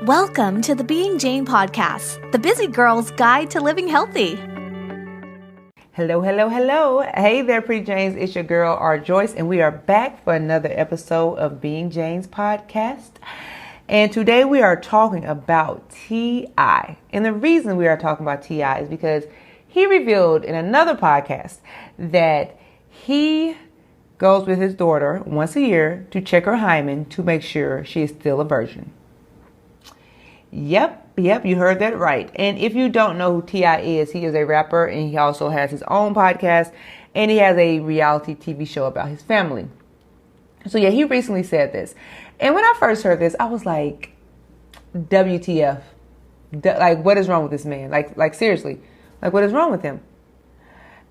Welcome to the Being Jane podcast, the busy girl's guide to living healthy. Hello, hello, hello. Hey there, Pretty Janes. It's your girl, R. Joyce, and we are back for another episode of Being Jane's podcast. And today we are talking about T.I. And the reason we are talking about T.I. is because he revealed in another podcast that he goes with his daughter once a year to check her hymen to make sure she is still a virgin. Yep, you heard that right. And if you don't know who T.I. is, he is a rapper and he also has his own podcast and he has a reality TV show about his family. So yeah, he recently said this. And when I first heard this, I was like, WTF? Like, what is wrong with this man? Like seriously, like what is wrong with him?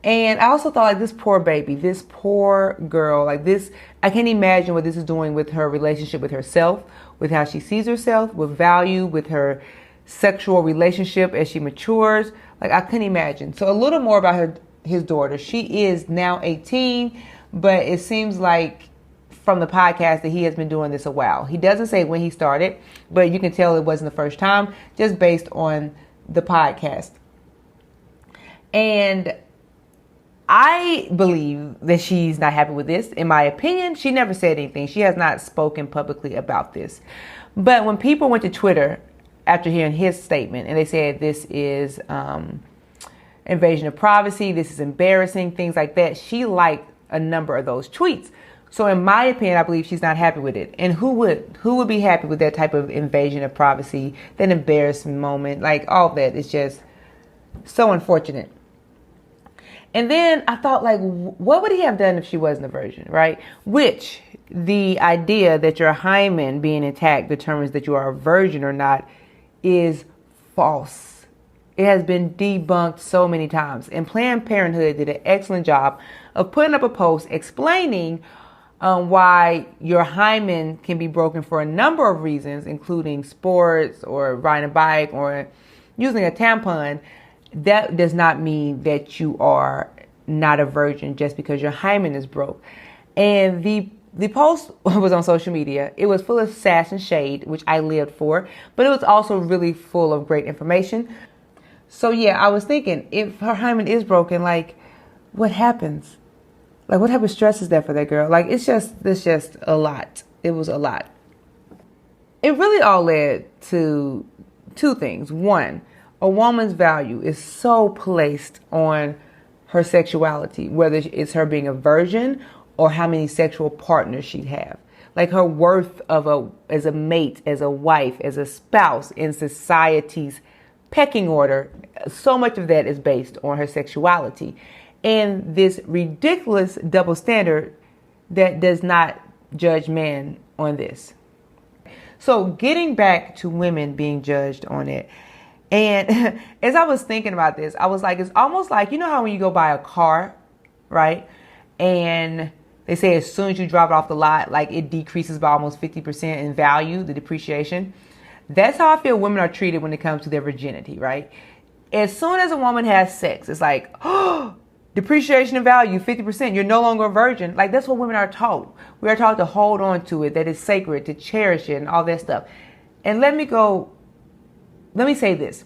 And I also thought, like, this poor baby, this poor girl, like this, I can't imagine what this is doing with her relationship with herself, with how she sees herself, with value, with her sexual relationship as she matures. Like, I couldn't imagine. So a little more about his daughter. She is now 18, but it seems like from the podcast that he has been doing this a while. He doesn't say when he started, but you can tell it wasn't the first time just based on the podcast. And I believe that she's not happy with this. In my opinion, she never said anything. She has not spoken publicly about this. But when people went to Twitter after hearing his statement and they said this is invasion of privacy, this is embarrassing, things like that, she liked a number of those tweets. So in my opinion, I believe she's not happy with it. And who would be happy with that type of invasion of privacy, that embarrassment moment, like all that is just so unfortunate. And then I thought, like, what would he have done if she wasn't a virgin, right? Which the idea that your hymen being intact determines that you are a virgin or not is false. It has been debunked so many times. And Planned Parenthood did an excellent job of putting up a post explaining why your hymen can be broken for a number of reasons, including sports or riding a bike or using a tampon. That does not mean that you are not a virgin just because your hymen is broke. And the post was on social media. It was full of sass and shade, which I lived for, but it was also really full of great information. So yeah, I was thinking, if her hymen is broken, like, what happens? Like, what type of stress is that for that girl? Like, it's just a lot. It was a lot. It really all led to two things. One, a woman's value is so placed on her sexuality, whether it's her being a virgin or how many sexual partners she'd have. Like her worth as a mate, as a wife, as a spouse in society's pecking order, so much of that is based on her sexuality. And this ridiculous double standard that does not judge men on this. So getting back to women being judged on it, and as I was thinking about this, I was like, it's almost like, you know how when you go buy a car, right? And they say as soon as you drop it off the lot, like it decreases by almost 50% in value, the depreciation. That's how I feel women are treated when it comes to their virginity, right? As soon as a woman has sex, it's like, oh, depreciation in value, 50%, you're no longer a virgin. Like, that's what women are taught. We are taught to hold on to it, that it's sacred, to cherish it and all that stuff. And let me say this.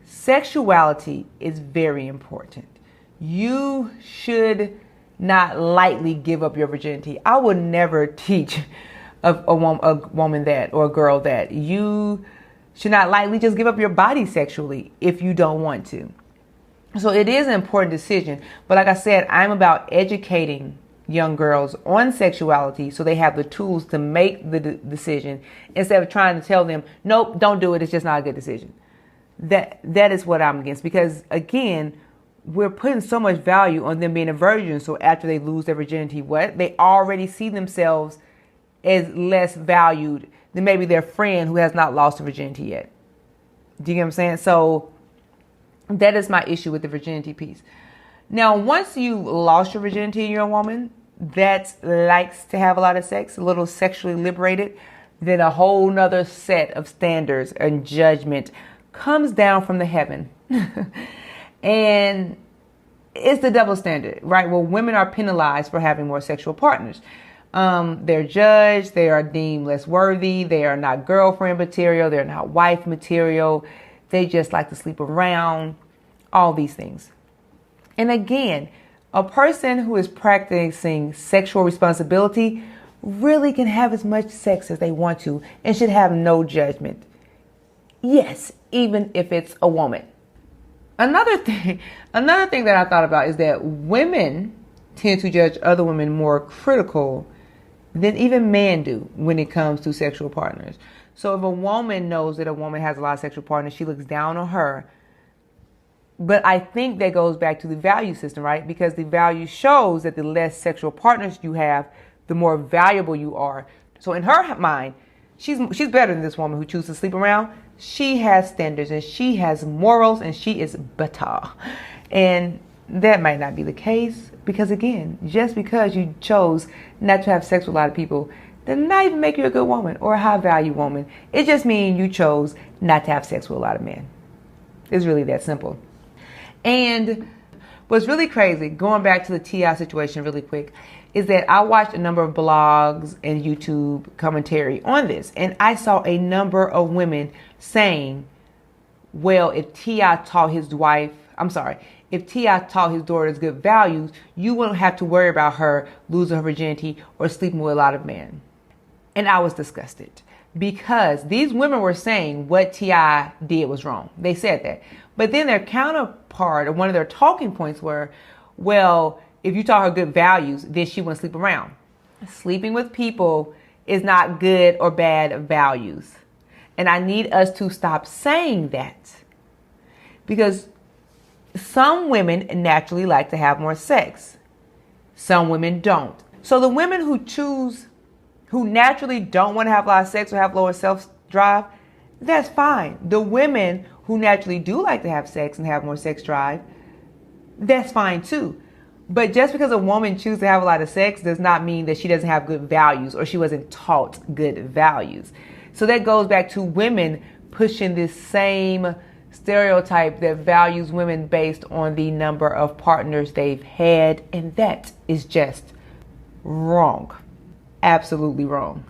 Sexuality is very important. You should not lightly give up your virginity. I would never teach a woman that, or a girl that. You should not lightly just give up your body sexually if you don't want to. So it is an important decision. But like I said, I'm about educating young girls on sexuality so they have the tools to make the decision instead of trying to tell them, nope, don't do it. It's just not a good decision. That is what I'm against, because again, we're putting so much value on them being a virgin. So after they lose their virginity, they already see themselves as less valued than maybe their friend who has not lost her virginity yet. Do you get what I'm saying? So that is my issue with the virginity piece. Now, once you lost your virginity and you're a woman that likes to have a lot of sex, a little sexually liberated, then a whole nother set of standards and judgment comes down from the heaven. And it's the double standard, right? Well, women are penalized for having more sexual partners. They're judged. They are deemed less worthy. They are not girlfriend material. They're not wife material. They just like to sleep around. All these things. And again, a person who is practicing sexual responsibility really can have as much sex as they want to and should have no judgment. Yes, even if it's a woman. Another thing that I thought about is that women tend to judge other women more critical than even men do when it comes to sexual partners. So if a woman knows that a woman has a lot of sexual partners, she looks down on her. But I think that goes back to the value system, right? Because the value shows that the less sexual partners you have, the more valuable you are. So in her mind, she's better than this woman who chooses to sleep around. She has standards and she has morals and she is better. And that might not be the case because, again, just because you chose not to have sex with a lot of people does not even make you a good woman or a high value woman. It just means you chose not to have sex with a lot of men. It's really that simple. And what's really crazy, going back to the T.I. situation really quick, is that I watched a number of blogs and YouTube commentary on this. And I saw a number of women saying, well, if T.I. taught his daughters good values, you wouldn't have to worry about her losing her virginity or sleeping with a lot of men. And I was disgusted because these women were saying what T.I. did was wrong. They said that. But then their counterpart, or one of their talking points were, well, if you taught her good values, then she wouldn't sleep around. Sleeping with people is not good or bad values. And I need us to stop saying that. Because some women naturally like to have more sex. Some women don't. So the women who naturally don't want to have a lot of sex or have lower self-drive, that's fine. The women who naturally do like to have sex and have more sex drive, that's fine too. But just because a woman chooses to have a lot of sex does not mean that she doesn't have good values or she wasn't taught good values. So that goes back to women pushing this same stereotype that values women based on the number of partners they've had. And that is just wrong. Absolutely wrong.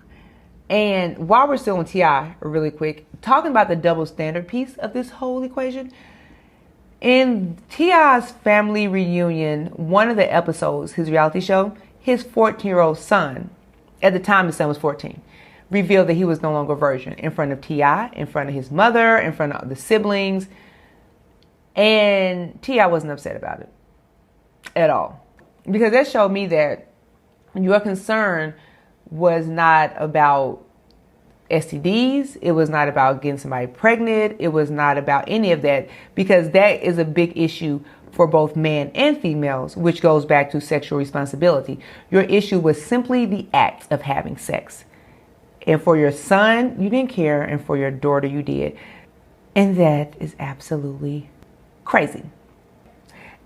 And while we're still on T.I. really quick, talking about the double standard piece of this whole equation, in T.I.'s family reunion, one of the episodes, his reality show, his 14-year-old son, at the time his son was 14, revealed that he was no longer a virgin in front of T.I., in front of his mother, in front of the siblings. And T.I. wasn't upset about it at all. Because that showed me that your concern was not about STDs. It was not about getting somebody pregnant. It was not about any of that, because that is a big issue for both men and females, which goes back to sexual responsibility. Your issue was simply the act of having sex. And for your son, you didn't care. And for your daughter, you did. And that is absolutely crazy.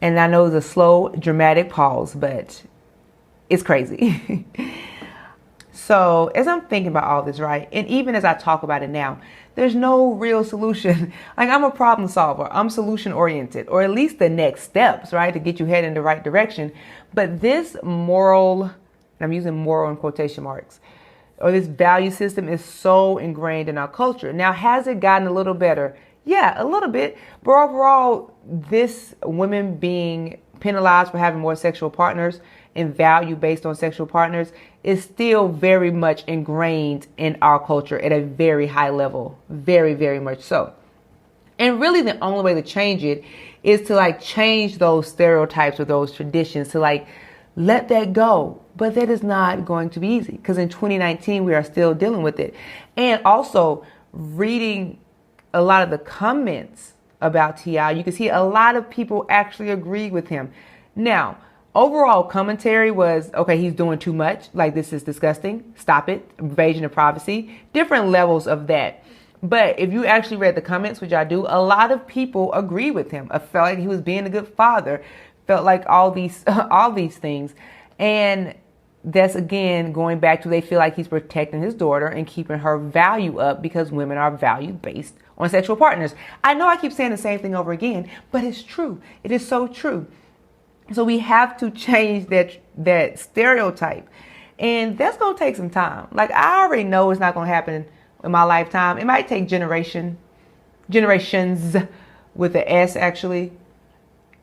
And I know it's a slow, dramatic pause, but it's crazy. So as I'm thinking about all this, right, and even as I talk about it now, there's no real solution. Like, I'm a problem solver. I'm solution oriented, or at least the next steps, right, to get you headed in the right direction. But this moral, and I'm using moral in quotation marks, or this value system is so ingrained in our culture. Now, has it gotten a little better? Yeah, a little bit. But overall, this women being penalized for having more sexual partners and value based on sexual partners is still very much ingrained in our culture at a very high level. Very, very much so. And really the only way to change it is to change those stereotypes or those traditions, to let that go. But that is not going to be easy, because in 2019, we are still dealing with it. And also reading a lot of the comments about T.I., you can see a lot of people actually agree with him. Now, overall commentary was, okay, he's doing too much. This is disgusting. Stop it. Invasion of privacy. Different levels of that. But if you actually read the comments, which I do, a lot of people agree with him. I felt like he was being a good father. Felt like all these things. And that's, again, going back to, they feel like he's protecting his daughter and keeping her value up, because women are value based on sexual partners. I know I keep saying the same thing over again, but it's true. It is so true. So we have to change that stereotype. And that's going to take some time. Like, I already know it's not going to happen in my lifetime. It might take generations with the S, actually.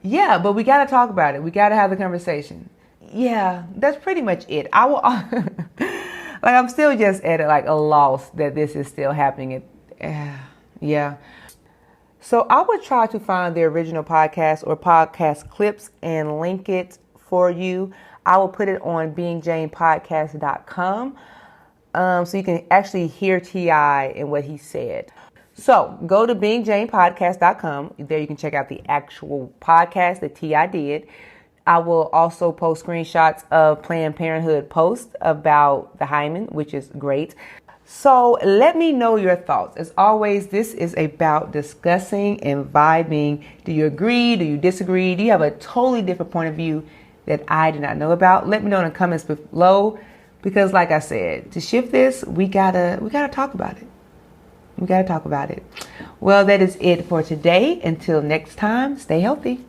Yeah, but we got to talk about it. We got to have the conversation. Yeah, that's pretty much it. I will, like, I'm still just at like a loss that this is still happening. Yeah. So I would try to find the original podcast or podcast clips and link it for you. I will put it on beingjanepodcast.com so you can actually hear T.I. and what he said. So go to beingjanepodcast.com. There you can check out the actual podcast that T.I. did. I will also post screenshots of Planned Parenthood posts about the hymen, which is great. So let me know your thoughts. As always, this is about discussing and vibing. Do you agree? Do you disagree? Do you have a totally different point of view that I did not know about? Let me know in the comments below, because like I said, to shift this, we gotta talk about it. We gotta talk about it. Well, that is it for today. Until next time, stay healthy.